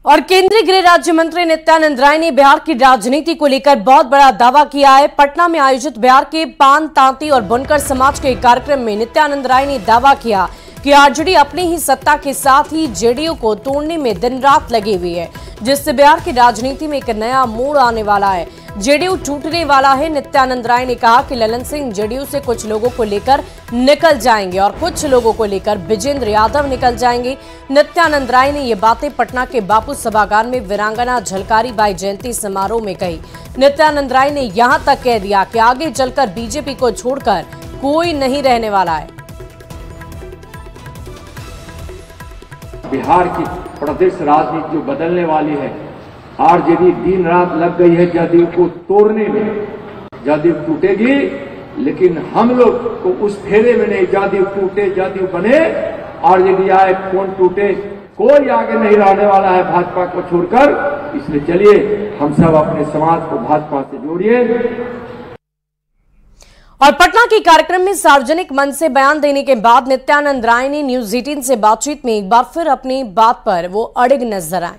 और केंद्रीय गृह राज्य मंत्री नित्यानंद राय ने बिहार की राजनीति को लेकर बहुत बड़ा दावा किया है। पटना में आयोजित बिहार के पान, तांती और बुनकर समाज के कार्यक्रम में नित्यानंद राय ने दावा किया कि आरजेडी अपनी ही सत्ता के साथ ही जेडीयू को तोड़ने में दिन रात लगी हुई है, जिससे बिहार की राजनीति में एक नया मोड़ आने वाला है। जेडीयू टूटने वाला है। नित्यानंद राय ने कहा कि ललन सिंह जेडीयू से कुछ लोगों को लेकर निकल जाएंगे और कुछ लोगों को लेकर विजेंद्र यादव निकल जाएंगे। नित्यानंद राय ने ये बातें पटना के बापू सभागार में वीरांगना झलकारी बाई जयंती समारोह में कही। नित्यानंद राय ने यहां तक कह दिया कि आगे चलकर बीजेपी को छोड़कर कोई नहीं रहने वाला है। बिहार की प्रदेश राजनीति जो बदलने वाली है, आरजेडी दिन रात लग गई है जदयू को तोड़ने में। जदयू टूटेगी, लेकिन हम लोग को उस फेरे में नहीं। जदयू टूटे, जदयू बने, आरजेडी आए, कौन टूटे, कोई आगे नहीं रहने वाला है भाजपा को छोड़कर। इसलिए चलिए हम सब अपने समाज को भाजपा से जोड़िए। और पटना के कार्यक्रम में सार्वजनिक मंच से बयान देने के बाद नित्यानंद राय ने न्यूज 18 से बातचीत में एक बार फिर अपनी बात पर वो अड़िग नजर आए।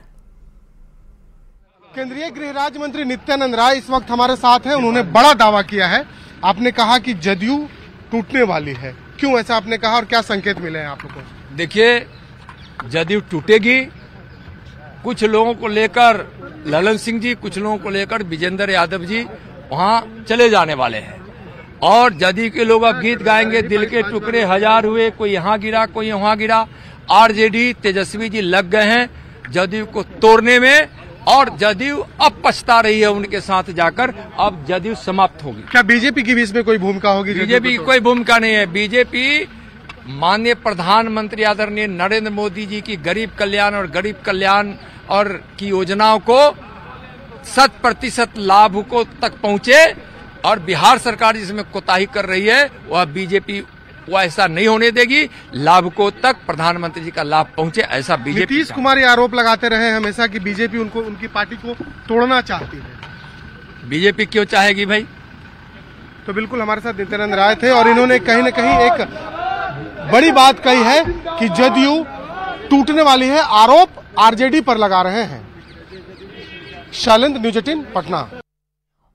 केंद्रीय गृह राज्य मंत्री नित्यानंद राय इस वक्त हमारे साथ हैं। उन्होंने बड़ा दावा किया है। आपने कहा कि जदयू टूटने वाली है, क्यों ऐसा आपने कहा और क्या संकेत मिले हैं आप लोगों को? देखिए, जदयू टूटेगी, कुछ लोगों को लेकर ललन सिंह जी, कुछ लोगों को लेकर विजेंद्र यादव जी वहां चले जाने वाले हैं और जदयू के लोग अब गीत गाएंगे, दिल के टुकड़े हजार हुए, कोई यहाँ गिरा, कोई वहां गिरा। आरजेडी तेजस्वी जी लग गए हैं जदयू को तोड़ने में और जदयू अब पछता रही है उनके साथ जाकर। अब जदयू समाप्त होगी। क्या बीजेपी की भी इसमें कोई भूमिका होगी? बीजेपी की कोई भूमिका नहीं है। बीजेपी माननीय प्रधानमंत्री आदरणीय नरेंद्र मोदी जी की गरीब कल्याण और की योजनाओं को 100% लाभ को तक पहुंचे और बिहार सरकार जिसमें कोताही कर रही है वह बीजेपी वो ऐसा नहीं होने देगी। लाभ को तक प्रधानमंत्री जी का लाभ पहुंचे, ऐसा बीजेपी। नीतीश कुमार ये आरोप लगाते रहे हमेशा कि बीजेपी उनकी पार्टी को तोड़ना चाहती है। बीजेपी क्यों चाहेगी भाई? तो बिल्कुल हमारे साथ नित्यानंद राय थे और इन्होंने कहीं न कहीं एक बड़ी बात कही है कि जदयू टूटने वाली है। आरोप आरजेडी पर लगा रहे हैं। शैलेंद्र, न्यूज 18 पटना।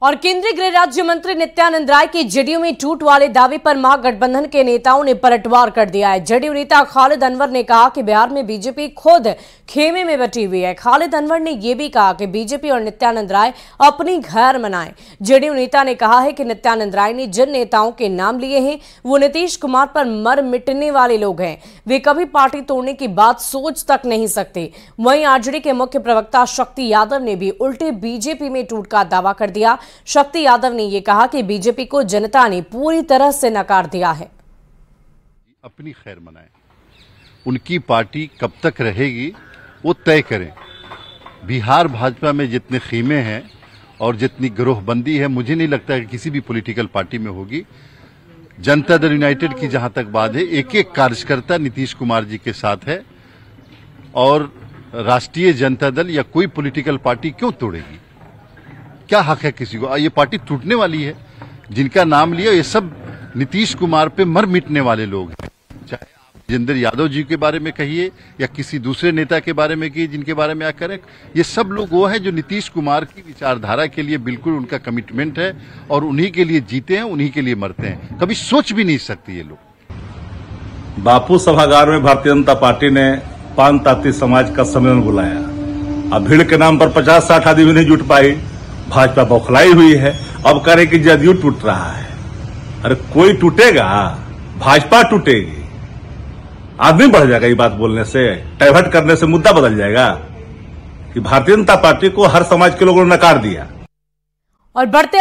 और केंद्रीय गृह राज्य मंत्री नित्यानंद राय के जेडीयू में टूट वाले दावे पर महागठबंधन के नेताओं ने पलटवार कर दिया है। जेडीयू नेता खालिद अनवर ने कहा कि बिहार में बीजेपी खुद खेमे में बटी हुई है। खालिद अनवर ने यह भी कहा कि बीजेपी और नित्यानंद राय अपनी घर मनाएं। जेडीयू नेता ने कहा है कि नित्यानंद राय ने जिन नेताओं के नाम लिए हैं वो नीतीश कुमार पर मर मिटने वाले लोग हैं। वे कभी पार्टी तोड़ने की बात सोच तक नहीं सकते। वहीं आरजेडी के मुख्य प्रवक्ता शक्ति यादव ने भी उल्टे बीजेपी में टूट का दावा कर दिया। शक्ति यादव ने यह कहा कि बीजेपी को जनता ने पूरी तरह से नकार दिया है। अपनी खैर मनाएं, उनकी पार्टी कब तक रहेगी वो तय करें। बिहार भाजपा में जितने खीमे हैं और जितनी गिरोहबंदी है, मुझे नहीं लगता कि किसी भी पॉलिटिकल पार्टी में होगी। जनता दल यूनाइटेड की जहां तक बात है, एक एक कार्यकर्ता नीतीश कुमार जी के साथ है और राष्ट्रीय जनता दल या कोई पॉलिटिकल पार्टी क्यों तोड़ेगी? क्या हक है किसी को? ये पार्टी टूटने वाली है। जिनका नाम लिया ये सब नीतीश कुमार पे मर मिटने वाले लोग हैं। चाहे आप विजेंद्र यादव जी के बारे में कहिए या किसी दूसरे नेता के बारे में कहिए, जिनके बारे में आप करें, ये सब लोग वो हैं जो नीतीश कुमार की विचारधारा के लिए बिल्कुल उनका कमिटमेंट है और उन्हीं के लिए जीते हैं, उन्हीं के लिए मरते हैं। कभी सोच भी नहीं सकते ये लोग। बापू सभागार में भारतीय जनता पार्टी ने पान ताती समाज का सम्मेलन बुलाया। अब भीड़ के नाम पर 50-60 आदमी नहीं जुट पाई। भाजपा बौखलाई हुई है। अब कह रहे कि जदयू टूट रहा है। अरे कोई टूटेगा? भाजपा टूटेगी। आदमी बढ़ जाएगा ये बात बोलने से, डाइवर्ट करने से मुद्दा बदल जाएगा कि भारतीय जनता पार्टी को हर समाज के लोगों ने नकार दिया। और बढ़ते